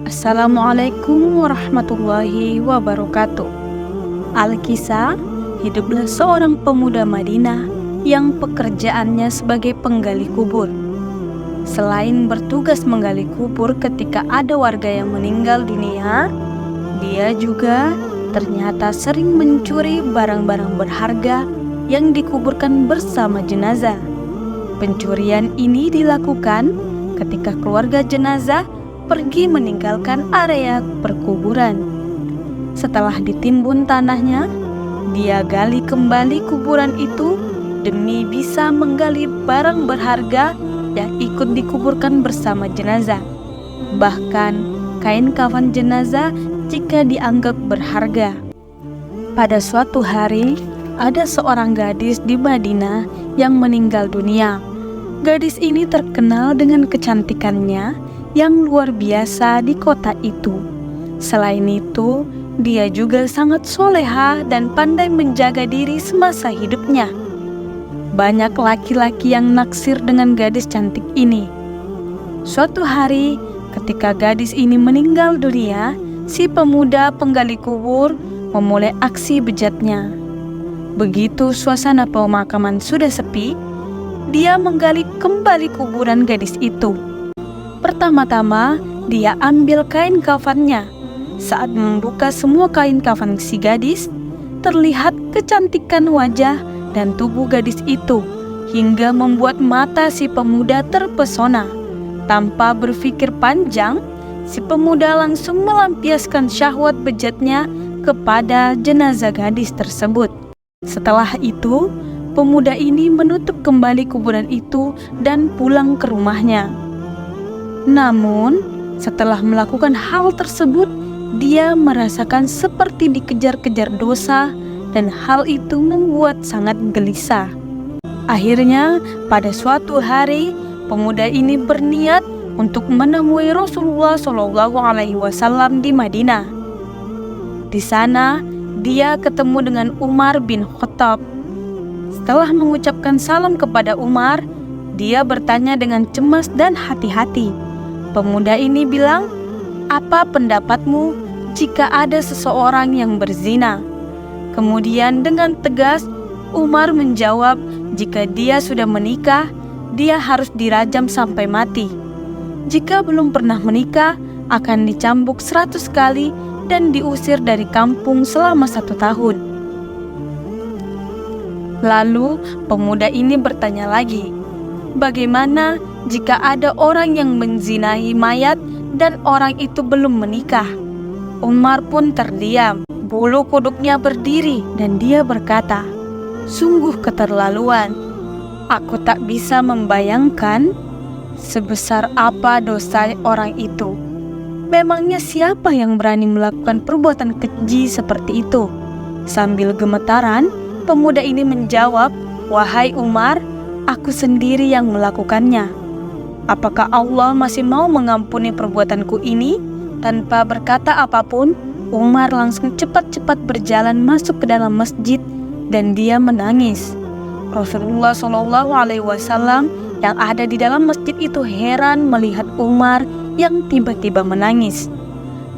Assalamualaikum warahmatullahi wabarakatuh. Alkisah, hiduplah seorang pemuda Madinah yang pekerjaannya sebagai penggali kubur. Selain bertugas menggali kubur ketika ada warga yang meninggal dunia, dia juga ternyata sering mencuri barang-barang berharga yang dikuburkan bersama jenazah. Pencurian ini dilakukan ketika keluarga jenazah pergi meninggalkan area perkuburan. Setelah ditimbun tanahnya, dia gali kembali kuburan itu demi bisa menggali barang berharga yang ikut dikuburkan bersama jenazah. Bahkan kain kafan jenazah jika dianggap berharga. Pada suatu hari, ada seorang gadis di Madinah yang meninggal dunia. Gadis ini terkenal dengan kecantikannya yang luar biasa di kota itu. Selain itu, dia juga sangat soleha dan pandai menjaga diri semasa hidupnya. Banyak laki-laki yang naksir dengan gadis cantik ini. Suatu hari, ketika gadis ini meninggal dunia, si pemuda penggali kubur memulai aksi bejatnya. Begitu suasana pemakaman sudah sepi, dia menggali kembali kuburan gadis itu. Pertama-tama, dia ambil kain kafannya. Saat membuka semua kain kafan si gadis, terlihat kecantikan wajah dan tubuh gadis itu, hingga membuat mata si pemuda terpesona. Tanpa berpikir panjang, si pemuda langsung melampiaskan syahwat bejatnya kepada jenazah gadis tersebut. Setelah itu, pemuda ini menutup kembali kuburan itu dan pulang ke rumahnya. Namun, setelah melakukan hal tersebut, dia merasakan seperti dikejar-kejar dosa dan hal itu membuat sangat gelisah. Akhirnya, pada suatu hari, pemuda ini berniat untuk menemui Rasulullah SAW di Madinah. Di sana, dia ketemu dengan Umar bin Khattab. Setelah mengucapkan salam kepada Umar, dia bertanya dengan cemas dan hati-hati. Pemuda ini bilang, "Apa pendapatmu jika ada seseorang yang berzina?" Kemudian dengan tegas, Umar menjawab, jika dia sudah menikah, dia harus dirajam sampai mati. Jika belum pernah menikah, akan dicambuk 100 kali dan diusir dari kampung selama 1 tahun. Lalu pemuda ini bertanya lagi, "Bagaimana jika ada orang yang menzinahi mayat dan orang itu belum menikah?" Umar pun terdiam, bulu kuduknya berdiri dan dia berkata, "Sungguh keterlaluan. Aku tak bisa membayangkan sebesar apa dosa orang itu. Memangnya siapa yang berani melakukan perbuatan keji seperti itu?" Sambil gemetaran, pemuda ini menjawab, "Wahai Umar, aku sendiri yang melakukannya. Apakah Allah masih mau mengampuni perbuatanku ini?" Tanpa berkata apapun, Umar langsung cepat-cepat berjalan masuk ke dalam masjid dan dia menangis. Rasulullah SAW yang ada di dalam masjid itu heran melihat Umar yang tiba-tiba menangis.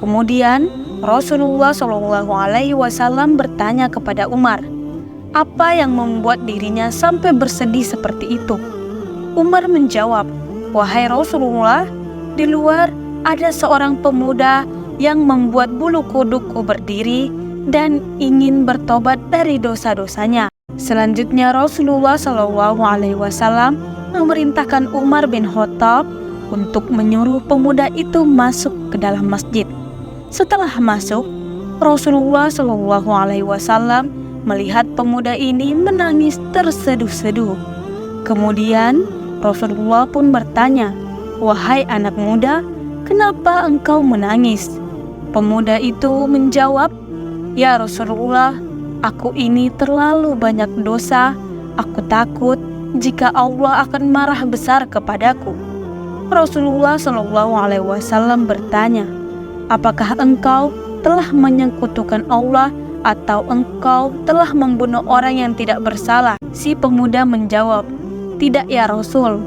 Kemudian Rasulullah SAW bertanya kepada Umar, apa yang membuat dirinya sampai bersedih seperti itu? Umar menjawab, "Wahai Rasulullah, di luar ada seorang pemuda yang membuat bulu kudukku berdiri dan ingin bertobat dari dosa-dosanya." Selanjutnya Rasulullah SAW memerintahkan Umar bin Khattab untuk menyuruh pemuda itu masuk ke dalam masjid. Setelah masuk, Rasulullah SAW melihat pemuda ini menangis terseduh-seduh. Kemudian Rasulullah pun bertanya, "Wahai anak muda, kenapa engkau menangis?" Pemuda itu menjawab, "Ya Rasulullah, aku ini terlalu banyak dosa. Aku takut jika Allah akan marah besar kepadaku." Rasulullah SAW bertanya, "Apakah engkau telah menyekutukan Allah atau engkau telah membunuh orang yang tidak bersalah?" Si pemuda menjawab, "Tidak ya Rasul,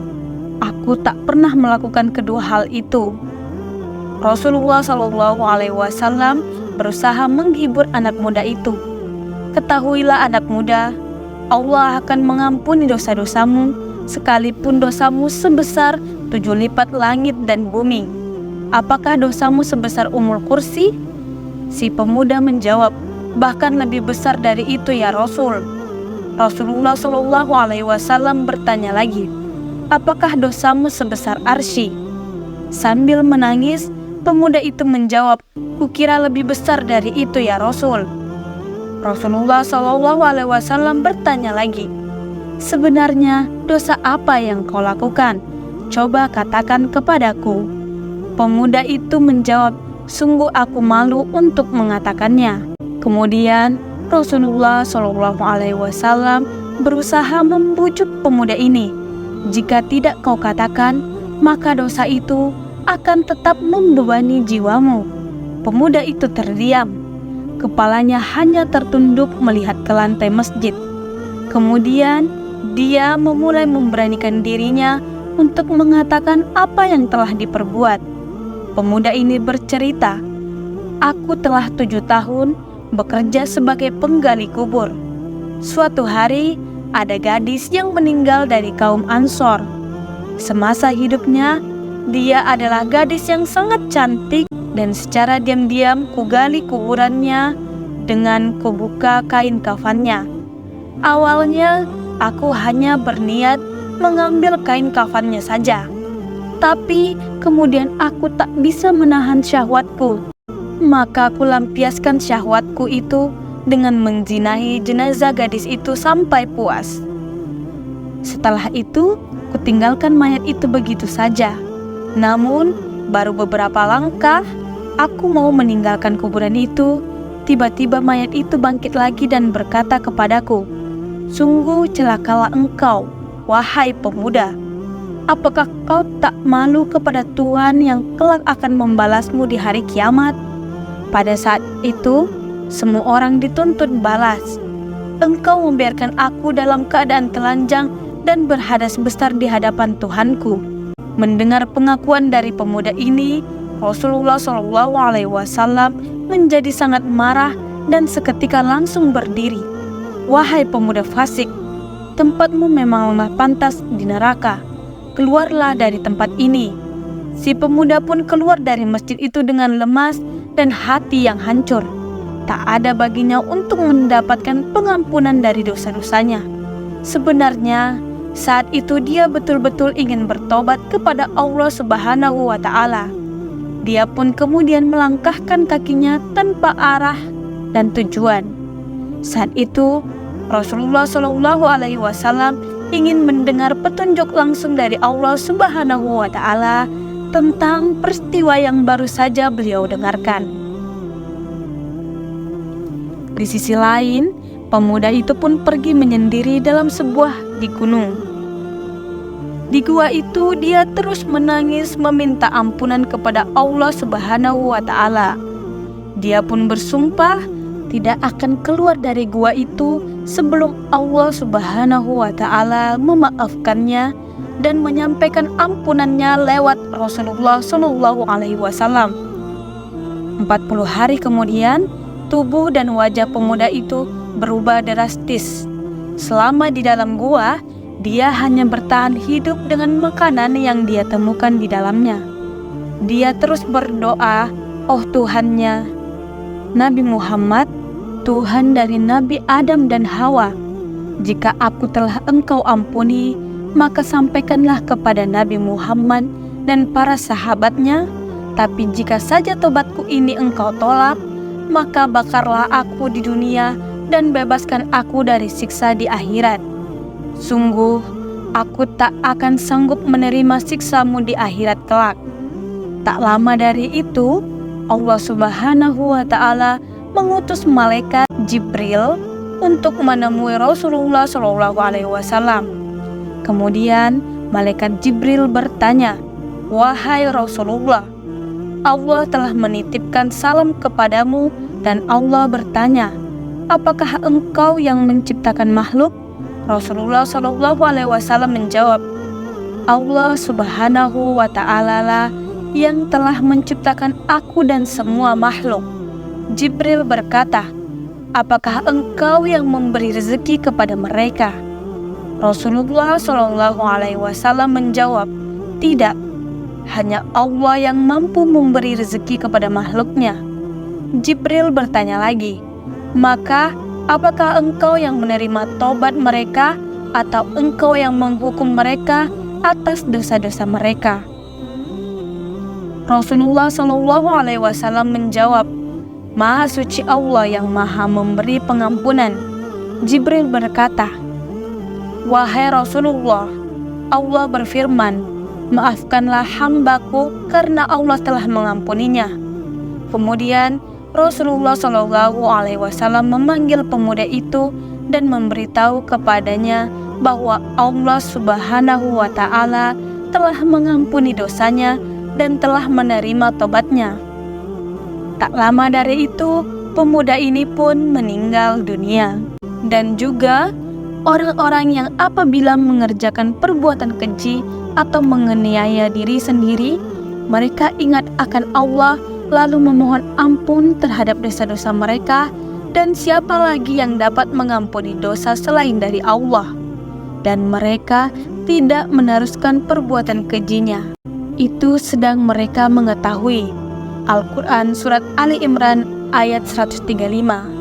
aku tak pernah melakukan kedua hal itu." Rasulullah Shallallahu Alaihi Wasallam berusaha menghibur anak muda itu. Ketahuilah anak muda, Allah akan mengampuni dosa-dosamu sekalipun dosamu sebesar 7 lipat langit dan bumi. Apakah dosamu sebesar Ummul Kursi? Si pemuda menjawab, bahkan lebih besar dari itu ya Rasul. Rasulullah Shallallahu Alaihi Wasallam bertanya lagi, apakah dosamu sebesar arsy? Sambil menangis, pemuda itu menjawab, kukira lebih besar dari itu ya Rasul. Rasulullah Shallallahu Alaihi Wasallam bertanya lagi, sebenarnya dosa apa yang kau lakukan? Coba katakan kepadaku. Pemuda itu menjawab, sungguh aku malu untuk mengatakannya. Kemudian Rasulullah Shallallahu Alaihi Wasallam berusaha membujuk pemuda ini. Jika tidak kau katakan, maka dosa itu akan tetap membebani jiwamu. Pemuda itu terdiam. Kepalanya hanya tertunduk melihat ke lantai masjid. Kemudian dia memulai memberanikan dirinya untuk mengatakan apa yang telah diperbuat. Pemuda ini bercerita, aku telah 7 tahun bekerja sebagai penggali kubur. Suatu hari ada gadis yang meninggal dari kaum Ansor. Semasa hidupnya, dia adalah gadis yang sangat cantik dan secara diam-diam kugali kuburannya dengan kubuka kain kafannya. Awalnya aku hanya berniat mengambil kain kafannya saja. Tapi kemudian aku tak bisa menahan syahwatku. Maka aku lampiaskan syahwatku itu dengan menzinahi jenazah gadis itu sampai puas. Setelah itu, kutinggalkan mayat itu begitu saja. Namun, baru beberapa langkah, aku mau meninggalkan kuburan itu. Tiba-tiba mayat itu bangkit lagi dan berkata kepadaku, sungguh celakalah engkau, wahai pemuda. Apakah kau tak malu kepada Tuhan yang kelak akan membalasmu di hari kiamat? Pada saat itu, semua orang dituntut balas. Engkau membiarkan aku dalam keadaan telanjang dan berhadas besar di hadapan Tuhanku. Mendengar pengakuan dari pemuda ini, Rasulullah Shallallahu Alaihi Wasallam menjadi sangat marah dan seketika langsung berdiri. Wahai pemuda fasik, tempatmu memanglah pantas di neraka. Keluarlah dari tempat ini. Si pemuda pun keluar dari masjid itu dengan lemas dan hati yang hancur. Tak ada baginya untuk mendapatkan pengampunan dari dosa-dosanya. Sebenarnya, saat itu dia betul-betul ingin bertobat kepada Allah Subhanahu wa Ta'ala. Dia pun kemudian melangkahkan kakinya tanpa arah dan tujuan. Saat itu, Rasulullah Shallallahu Alaihi Wasallam ingin mendengar petunjuk langsung dari Allah Subhanahu wa Ta'ala tentang peristiwa yang baru saja beliau dengarkan. Di sisi lain, pemuda itu pun pergi menyendiri dalam sebuah di gunung. Di gua itu dia terus menangis meminta ampunan kepada Allah Subhanahu wa Ta'ala. Dia pun bersumpah tidak akan keluar dari gua itu sebelum Allah Subhanahu wa Ta'ala memaafkannya dan menyampaikan ampunannya lewat Rasulullah Shallallahu Alaihi Wasallam. 40 hari kemudian, tubuh dan wajah pemuda itu berubah drastis. Selama di dalam gua, dia hanya bertahan hidup dengan makanan yang dia temukan di dalamnya. Dia terus berdoa, oh Tuhannya, Nabi Muhammad, Tuhan dari Nabi Adam dan Hawa, jika aku telah Engkau ampuni, maka sampaikanlah kepada Nabi Muhammad dan para sahabatnya. Tapi jika saja tobatku ini Engkau tolak, maka bakarlah aku di dunia dan bebaskan aku dari siksa di akhirat. Sungguh, aku tak akan sanggup menerima siksamu di akhirat kelak. Tak lama dari itu, Allah Subhanahu wa Ta'ala mengutus malaikat Jibril untuk menemui Rasulullah Shallallahu Alaihi Wasallam. Kemudian malaikat Jibril bertanya, wahai Rasulullah, Allah telah menitipkan salam kepadamu dan Allah bertanya, apakah engkau yang menciptakan makhluk? Rasulullah Shallallahu Alaihi Wasallam menjawab, Allah Subhanahu wa Ta'ala lah yang telah menciptakan aku dan semua makhluk. Jibril berkata, apakah engkau yang memberi rezeki kepada mereka? Rasulullah SAW menjawab, tidak, hanya Allah yang mampu memberi rezeki kepada makhluknya. Jibril bertanya lagi, maka apakah engkau yang menerima tobat mereka atau engkau yang menghukum mereka atas dosa-dosa mereka? Rasulullah SAW menjawab, Maha suci Allah yang maha memberi pengampunan. Jibril berkata, wahai Rasulullah, Allah berfirman, maafkanlah hambaku karena Allah telah mengampuninya. Kemudian Rasulullah SAW memanggil pemuda itu dan memberitahu kepadanya bahwa Allah Subhanahu wa Ta'ala telah mengampuni dosanya dan telah menerima tobatnya. Tak lama dari itu, pemuda ini pun meninggal dunia. Dan juga orang-orang yang apabila mengerjakan perbuatan keji atau menganiaya diri sendiri, mereka ingat akan Allah lalu memohon ampun terhadap dosa-dosa mereka, dan siapa lagi yang dapat mengampuni dosa selain dari Allah? Dan mereka tidak meneruskan perbuatan kejinya. Itu sedang mereka mengetahui. Al-Quran Surat Ali Imran ayat 135.